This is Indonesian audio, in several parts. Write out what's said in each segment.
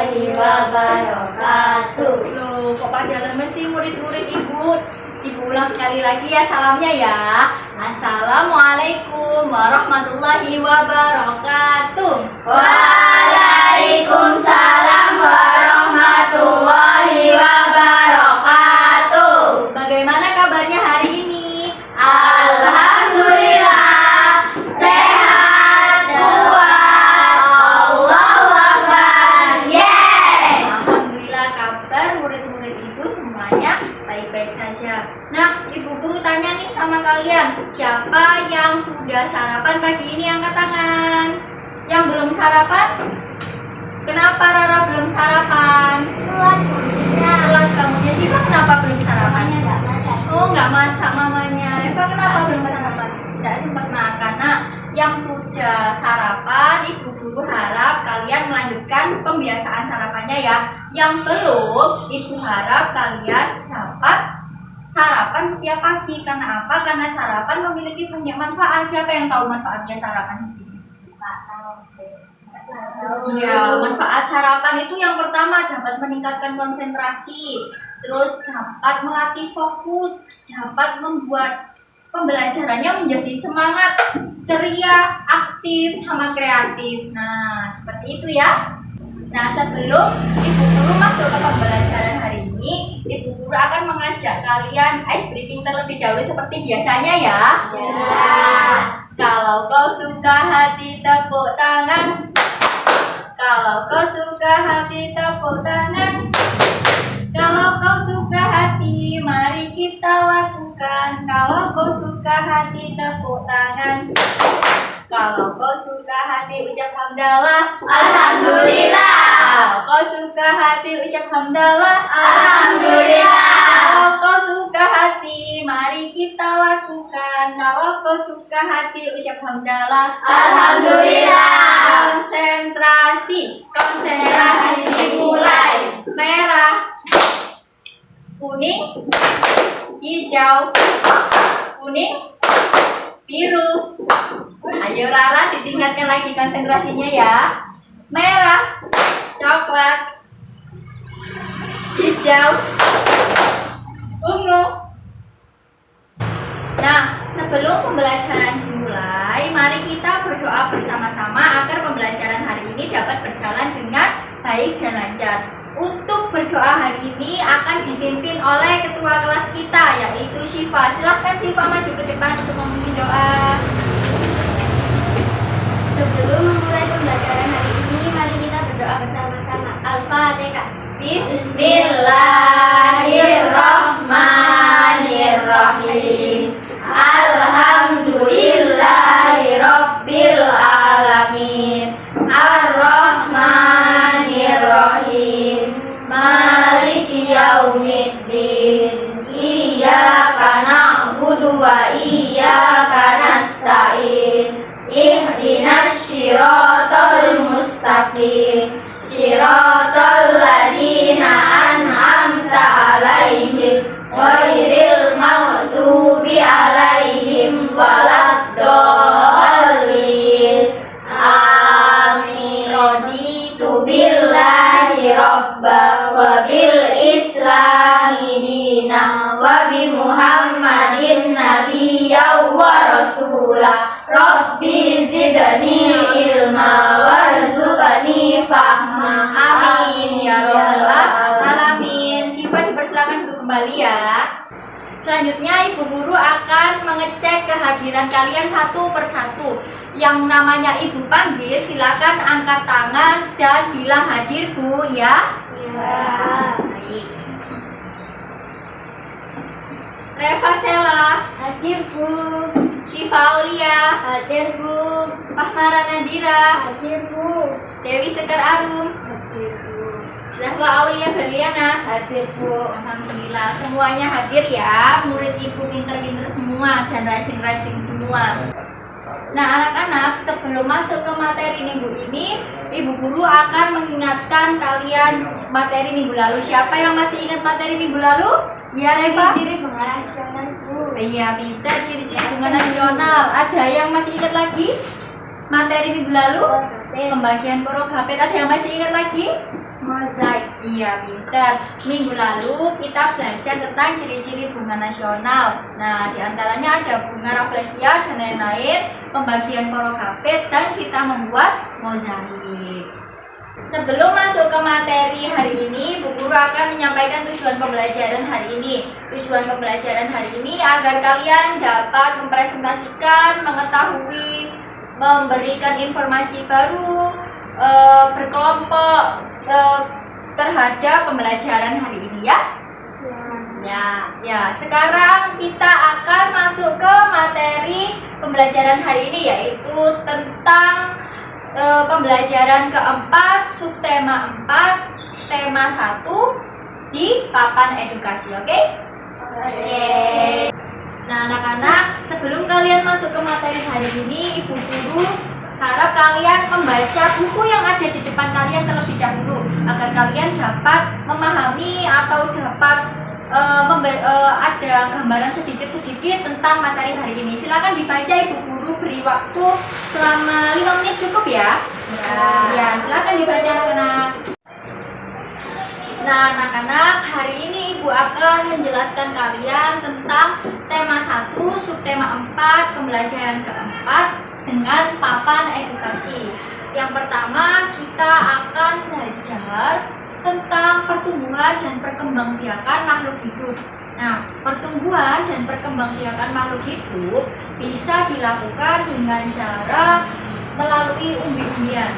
warahmatullahi wabarakatuh. Loh, kok pada lemes sih murid-murid ibu? Ibu ulang sekali lagi ya salamnya ya. Assalamualaikum warahmatullahi wabarakatuh. Waalaikumsalam warahmatullahi wabarakatuh. Bagaimana kabarnya hari ini? Alhamdulillah sehat kuat. Allahu Akbar. Yes. Alhamdulillah kabar murid-murid ibu semuanya baik-baik saja. Nah, ibu guru tanya nih sama kalian, siapa yang sudah sarapan pagi ini angkat tangan? Yang belum sarapan? Kenapa Rara belum sarapan? Kelas kamunya Siva kenapa belum sarapan? Oh, nggak masak mamanya. Reva kenapa belum sarapan? Tidak sempat makan. Nah, yang sudah sarapan, ibu guru harap kalian melanjutkan pembiasaan sarapannya ya. Yang belum, ibu harap kalian dapat sarapan tiap pagi. Karena apa? Karena sarapan memiliki banyak manfaat. Siapa yang tahu manfaatnya sarapan? Iya, manfaat sarapan itu yang pertama dapat meningkatkan konsentrasi, terus dapat melatih fokus, dapat membuat pembelajarannya menjadi semangat, ceria, aktif, sama kreatif. Nah, seperti itu ya. Nah, sebelum ibu guru masuk ke pembelajaran hari ini, ibu guru akan mengajak kalian ice breaking terlebih dahulu seperti biasanya ya. Kalau kau suka hati tepuk tangan. Kalau kau suka hati tepuk tangan. Kalau kau suka hati mari kita lakukan. Kalau kau suka hati tepuk tangan. Kalau kau suka hati ucap hamdalah. Alhamdulillah. Kalau kau suka hati ucap hamdalah. Alhamdulillah. Kalau kau suka hati mari kita lakukan. Kalau kau suka hati ucap hamdalah. Alhamdulillah. Konsentrasi dimulai. Merah, kuning, hijau, kuning, biru. Ayo Rara ditingkatkan lagi konsentrasinya ya. Merah, coklat, hijau, ungu. Nah, sebelum pembelajaran dimulai, mari kita berdoa bersama-sama agar pembelajaran hari ini dapat berjalan dengan baik dan lancar. Untuk berdoa hari ini akan dipimpin oleh ketua kelas kita, yaitu Syifa. Silahkan Syifa maju ke depan untuk memimpin doa. Sebelum memulai pembelajaran hari ini, mari kita berdoa bersama-sama. Al-Fatihah. Bismillahirrahmanirrahim. Alhamdulillahirabbil alamin. Ar-Rahmanirrahim. Maliki yaumiddin. Iyyaka na'budu wa iyyaka nasta'in. Ihdinas siratal mustaqim. Siratal ladzina an'amta 'alaihim ghairil maghdubi 'alaihim waladdallin. Amin. Raditu billahi rabba wa bil islami dina wa bi Muhammadin nabiyya wa rasula. Rabbi zidni ilma warzuqni fahma. Amin ya robbal alamin. Syifa dipersilakan untuk kembali ya. Selanjutnya ibu guru akan mengecek kehadiran kalian satu persatu. Yang namanya ibu panggil silakan angkat tangan dan bilang hadir Bu ya. Baik. Reva Sela, Hadir Bu. Syifa Aulia, Hadir Bu. Fahmara Nadira, Hadir Bu. Dewi Sekar Arum, Hadir Bu. Zahwa Aulia Berliana. Hadir Bu. Alhamdulillah semuanya hadir ya. Murid ibu pinter-pinter semua dan rajin-rajin semua. Nah anak-anak, sebelum masuk ke materi minggu ini, ibu guru akan mengingatkan kalian materi minggu lalu. Siapa yang masih ingat materi minggu lalu? Ya Reva? Ciri bunga nasional Bu. Iya pintar, ciri-ciri bunga nasional. Ada yang masih ingat lagi? Materi minggu lalu? Pembagian porok hapet. Ada yang masih ingat lagi? mozaik. Iya, pinter. Minggu lalu kita belajar tentang ciri-ciri bunga nasional. Nah, diantaranya ada bunga rafflesia dan lain-lain, pembagian porokapit, dan kita membuat mozaik. Sebelum masuk ke materi hari ini, Bu Guru akan menyampaikan tujuan pembelajaran hari ini. Tujuan pembelajaran hari ini agar kalian dapat mempresentasikan, mengetahui, memberikan informasi baru, berkelompok terhadap pembelajaran hari ini ya. Ya, sekarang kita akan masuk ke materi pembelajaran hari ini, yaitu tentang pembelajaran keempat, subtema 4, tema 1 di papan edukasi, oke? Nah, anak-anak, sebelum kalian masuk ke materi hari ini, Ibu Guru harap kalian membaca buku yang ada di depan kalian terlebih dahulu agar kalian dapat memahami atau dapat ada gambaran sedikit-sedikit tentang materi hari ini. Silakan dibaca, Ibu Guru beri waktu selama 5 menit cukup ya. Ya, silakan dibaca anak-anak. Nah, anak-anak, hari ini Ibu akan menjelaskan kalian tentang tema 1, subtema 4, pembelajaran keempat dengan papan edukasi. Yang pertama, kita akan belajar tentang pertumbuhan dan perkembangbiakan makhluk hidup. Nah, pertumbuhan dan perkembangbiakan makhluk hidup bisa dilakukan dengan cara melalui umbi-umbian.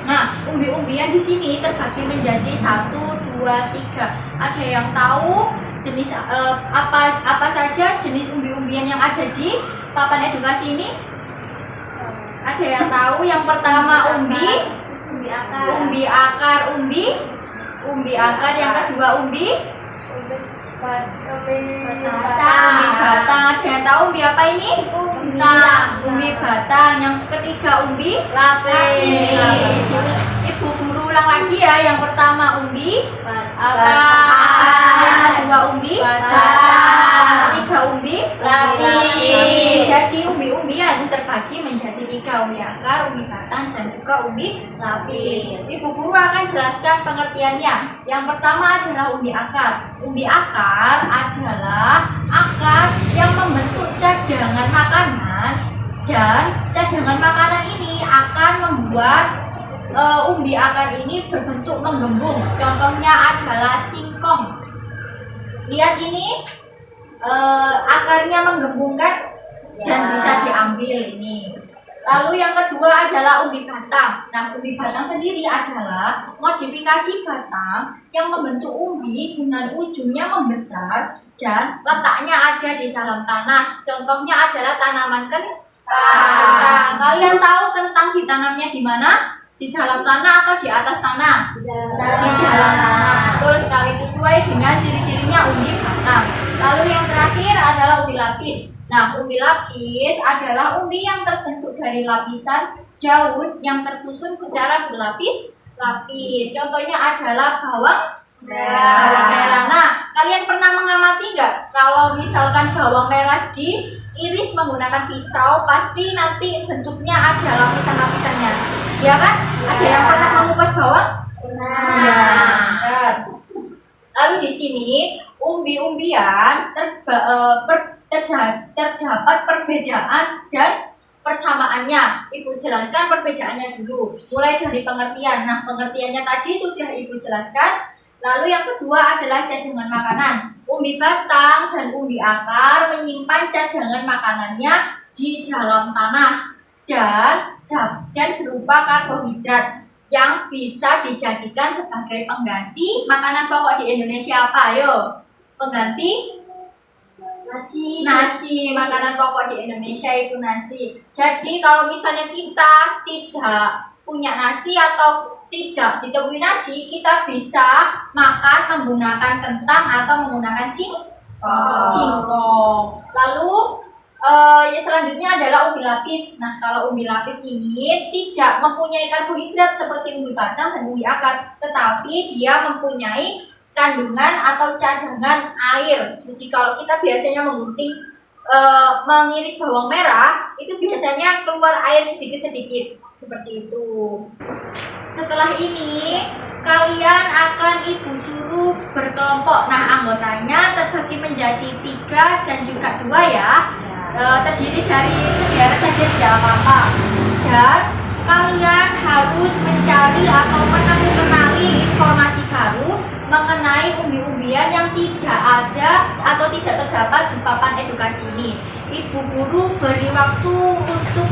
Nah, umbi-umbian di sini terbagi menjadi 1, 2, 3. Ada yang tahu jenis apa saja jenis umbi-umbian yang ada di papan edukasi ini? Ada yang tahu? Yang pertama umbi akar, umbi akar. Yang kedua umbi batang. Ada yang tahu umbi apa ini? Umbi batang. Yang ketiga umbi lapis. Ibu Guru ulang lagi ya. Yang pertama umbi akar, yang kedua umbi batang, ketiga umbi lapis. Jadi umbi-umbian terbagi menjadi 3, umbi akar, umbi batang, dan juga umbi lapis. Ibu Guru akan jelaskan pengertiannya. Yang pertama adalah umbi akar. Umbi akar adalah akar yang membentuk cadangan makanan, dan cadangan makanan ini akan membuat umbi akar ini berbentuk menggembung. Contohnya adalah singkong. Lihat ini, akarnya menggembung kan? Dan bisa diambil ini. Lalu yang kedua adalah umbi batang. Nah, umbi batang sendiri adalah modifikasi batang yang membentuk umbi dengan ujungnya membesar dan letaknya ada di dalam tanah. Contohnya adalah tanaman kentang. Kalian tahu kentang ditanamnya di mana? Di dalam tanah atau di atas tanah? Di dalam tanah. Betul sekali, sesuai dengan ciri-cirinya umbi batang. Lalu yang terakhir adalah umbi lapis. Nah, umbi lapis adalah umbi yang terbentuk dari lapisan daun yang tersusun secara berlapis-lapis. Contohnya adalah bawang merah. Nah, kalian pernah mengamati nggak kalau misalkan bawang merah diiris menggunakan pisau, pasti nanti bentuknya ada lapisan-lapisannya, ya kan? Ada yang pernah mengupas bawang? Nah, lalu di sini umbi-umbian terdapat perbedaan dan persamaannya. Ibu jelaskan perbedaannya dulu, mulai dari pengertian. Nah, pengertiannya tadi sudah Ibu jelaskan. Lalu yang kedua adalah cadangan makanan. Umbi batang dan umbi akar menyimpan cadangan makanannya di dalam tanah dan berupa karbohidrat yang bisa dijadikan sebagai pengganti makanan pokok di Indonesia apa? Ayo, pengganti nasi. Makanan pokok di Indonesia itu nasi. Jadi kalau misalnya kita tidak punya nasi atau tidak ditemui nasi, kita bisa makan menggunakan kentang atau menggunakan singkong. Lalu selanjutnya adalah umbi lapis. Nah, kalau umbi lapis ini tidak mempunyai karbohidrat seperti umbi batang dan umbi akar, tetapi dia mempunyai kandungan atau cadangan air. Jadi kalau kita biasanya mengiris bawang merah, itu biasanya keluar air sedikit-sedikit seperti itu. Setelah ini kalian akan Ibu suruh berkelompok. Nah, anggotanya terbagi menjadi 3 dan juga 2 ya. Terdiri dari sederet saja tidak apa-apa. Dan kalian harus mencari atau mengenali informasi baru mengenai umbi-umbian yang tidak ada atau tidak terdapat di papan edukasi ini. Ibu guru beri waktu untuk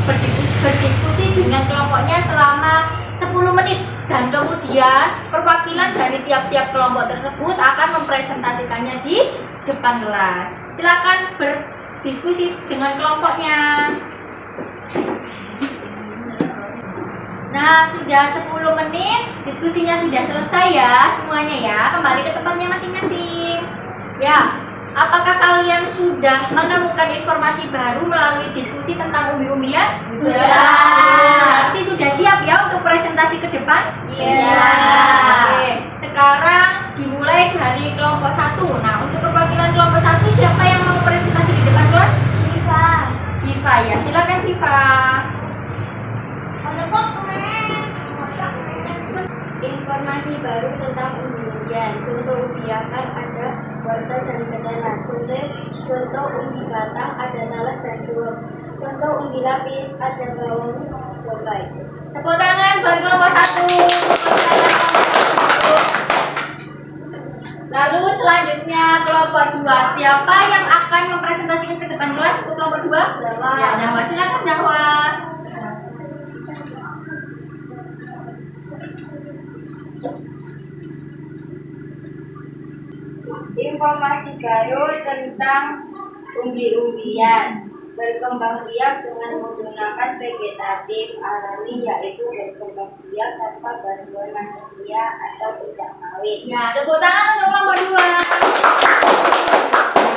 berdiskusi dengan kelompoknya selama 10 menit dan kemudian perwakilan dari tiap-tiap kelompok tersebut akan mempresentasikannya di depan kelas. Silakan berdiskusi dengan kelompoknya. Nah, sudah 10 menit, diskusinya sudah selesai ya semuanya ya. Kembali ke tempatnya masing-masing. Ya, apakah kalian sudah menemukan informasi baru melalui diskusi tentang umbi-umbian? Sudah. Berarti sudah siap ya untuk presentasi ke depan? Iya. Oke, sekarang dimulai dari kelompok 1. Nah, untuk perwakilan kelompok 1 siapa yang mau presentasi di depan kelas? Siva. Siva ya, silakan Siva. Informasi baru tentang umbi-umbian. Contoh umbi akar ada wortel dan ketela. Contoh umbi batang ada talas dan suwet. Contoh umbi lapis ada bawang bombay. Tepuk tangan buat kelompok 1. Lalu selanjutnya kelompok 2. Siapa yang akan mempresentasikan ke depan kelas untuk kelompok 2? Jawa. Ya, Jawa, silakan Jawa. Informasi baru tentang umbi-umbian berkembang biak dengan menggunakan vegetatif alami, yaitu berkembang biak tanpa bantuan manusia atau tidak kawin. Ya, tepuk tangan untuk kelompok 2. Nah,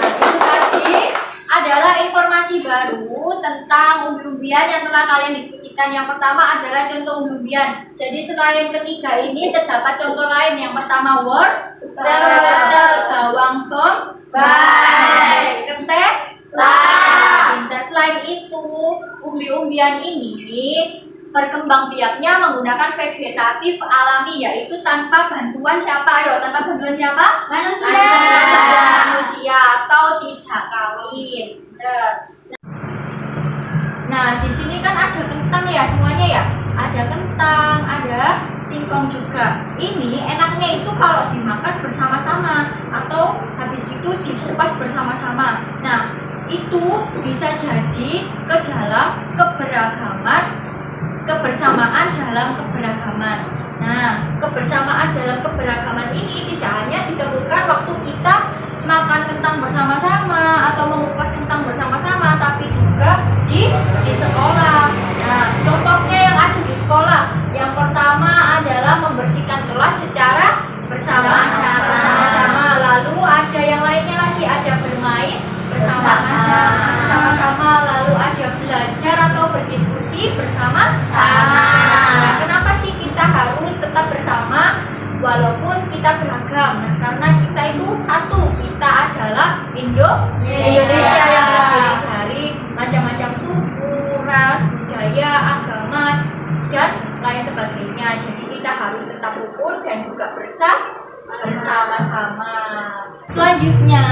itu tadi adalah informasi baru tentang umbi-umbian yang telah kalian diskusikan. Yang pertama adalah contoh umbi-umbian. Jadi selain ketiga ini terdapat contoh lain. Yang pertama wortel, bawang bombay, ketek, pintar. Selain itu, umbi-umbian ini berkembang biaknya menggunakan vegetatif alami, yaitu tanpa bantuan siapa? Ayo, tanpa bantuan siapa? Manusia atau tidak kawin. Nah, di sini kan ada kentang ya semuanya ya. Ada kentang, ada singkong juga. Ini enaknya itu kalau dimakan bersama-sama atau habis itu dikupas bersama-sama. Nah, itu bisa jadi ke dalam kebersamaan dalam keberagaman. Nah, kebersamaan dalam keberagaman ini tidak hanya ditemukan waktu kita makan kentang bersama-sama atau mengupas kentang bersama-sama, tapi juga di sekolah. Nah, contohnya yang ada di sekolah, yang pertama adalah membersihkan kelas secara bersama-sama. Lalu ada yang lainnya lagi, ada bermain bersama-sama, lalu ada belajar atau berdiskusi bersama-sama. Nah, kenapa sih kita harus tetap bersama walaupun kita beragam? Nah, karena kita itu satu, kita adalah Indonesia yang terdiri dari macam-macam suku, ras, budaya, agama, dan lain sebagainya. Jadi kita harus tetap rukun dan juga bersama-sama. Selanjutnya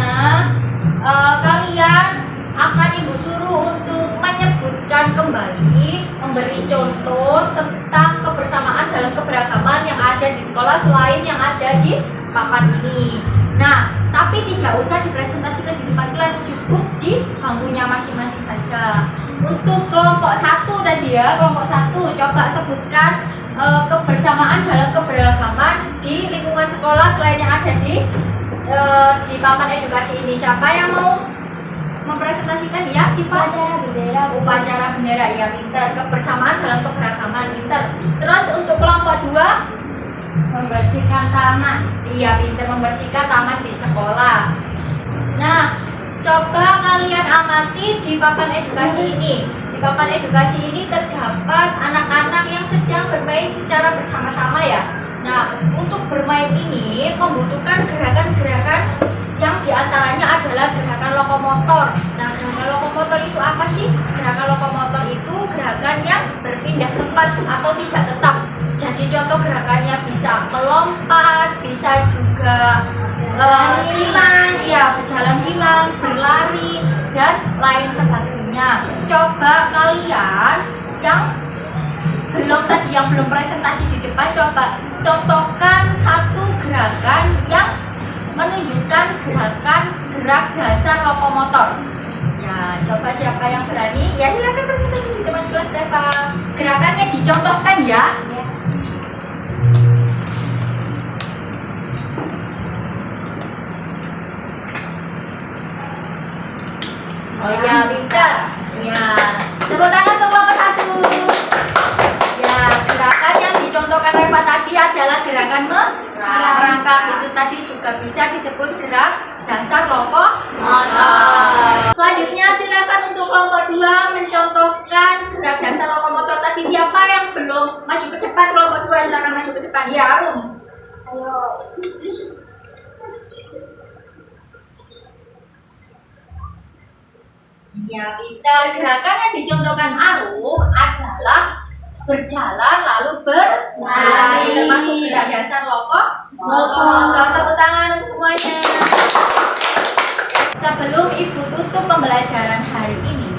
kalian akan Ibu suruh untuk menyebutkan kembali, memberi contoh tentang kebersamaan dalam keberagaman yang ada di sekolah selain yang ada di papan ini. Nah, tapi tidak usah dipresentasikan di depan kelas, cukup di bangkunya masing-masing saja. Untuk kelompok 1 tadi ya, kelompok 1 coba sebutkan kebersamaan dalam keberagaman di lingkungan sekolah selain yang ada di papan edukasi ini. Siapa yang mau mempresentasikan? Ya, Siva. Upacara bendera, ya, pintar. Kebersamaan dalam keberagaman, pintar. Terus untuk kelompok 2, Membersihkan taman. iya, pintar, membersihkan taman di sekolah. Nah, coba kalian amati di papan edukasi ini. Di papan edukasi ini terdapat anak-anak yang sedang bermain secara bersama-sama ya. Nah, untuk bermain ini membutuhkan gerakan-gerakan yang diantaranya adalah gerakan lokomotor. Nah, gerakan lokomotor itu apa sih? Gerakan lokomotor itu gerakan yang berpindah tempat atau tidak tetap. Jadi contoh gerakannya bisa melompat, bisa juga hilang, ya berjalan hilang, berlari, dan lain sebagainya. Coba kalian yang belum presentasi di depan, coba contohkan satu gerakan yang menunjukkan gerak dasar lokomotor. Ya, coba siapa yang berani? Ya, silakan presentasi di teman kelas Eva. Gerakannya dicontohkan ya. Oh ya, pintar. Ya, tepuk tangan untuk nomor 1. Ya, gerakan yang dicontohkan Reva tadi adalah gerakan merangkak. Itu tadi juga bisa disebut gerak dasar lokomotor. Selanjutnya silakan untuk kelompok 2 mencontohkan gerak dasar lokomotor tadi. Siapa yang belum maju ke depan? Kelompok 2 silakan maju ke depan. Ya, Arum. Ayo. Ya, pintar. Gerakan yang dicontohkan Arum adalah berjalan lalu berlari, termasuk gerak dasar lokomotor. Tepuk tangan untuk semuanya. Sebelum Ibu tutup pembelajaran hari ini,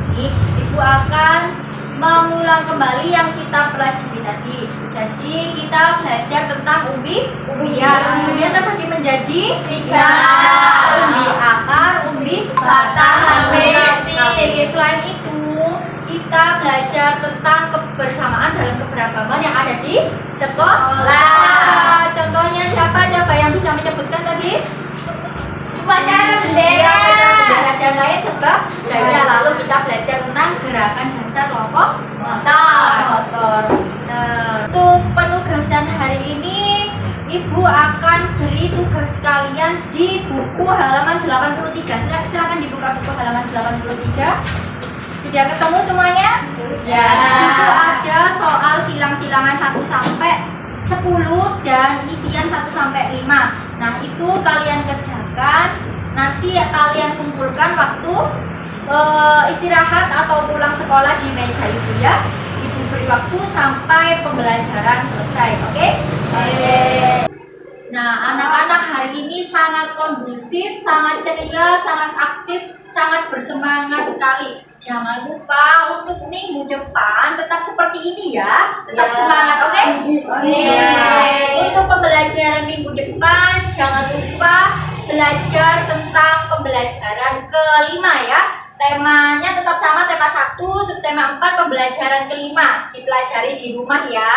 Ibu akan mengulang kembali yang kita pelajari tadi. Jadi kita belajar tentang umbi-umbian. Umbi-umbian terbagi menjadi 3. Umbi akar, umbi batang, umbi. Selain itu, kita belajar tentang kebersamaan dalam keberagaman yang ada di sekolah. Contohnya siapa? Coba yang bisa menyebutkan tadi? Upacara bendera. Bendera dan lain sebagainya. Lalu kita belajar tentang gerakan dasar lokomotor. Untuk penugasan hari ini, Ibu akan beri tugas kalian di buku halaman 83. Silakan dibuka buku halaman 83. Sudah ketemu semuanya? Ya. Di situ ada soal silang-silangan 1 sampai 10 dan isian 1 sampai 5. Nah, itu kalian kerjakan. Nanti kalian kumpulkan waktu istirahat atau pulang sekolah di meja Ibu ya. Ibu beri waktu sampai pembelajaran selesai, oke? Nah, anak-anak hari ini sangat kondusif, sangat ceria, sangat aktif, sangat bersemangat sekali. Jangan lupa untuk minggu depan tetap seperti ini ya. Tetap semangat, oke? Untuk pembelajaran minggu depan, jangan lupa belajar tentang pembelajaran kelima ya. Temanya tetap sama, tema 1, subtema 4, pembelajaran kelima. Dipelajari di rumah ya.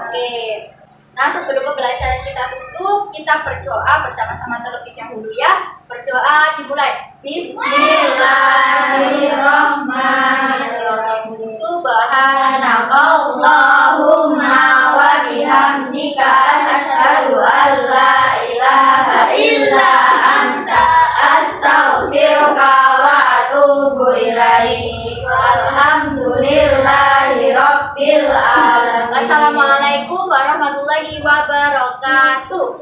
Oke. Nah, sebelum pembelajaran kita tutup, kita berdoa bersama-sama terlebih dahulu ya. Berdoa dimulai. Bismillahirrahmanirrahim. Subhanakallahumma wa bihamdika asyhadu an la ilaha illa anta astaghfiruka wa atubu ilaik. Alhamdulillahi rabbil alamin. Wassalamualaikum warahmatullahi wabarakatuh.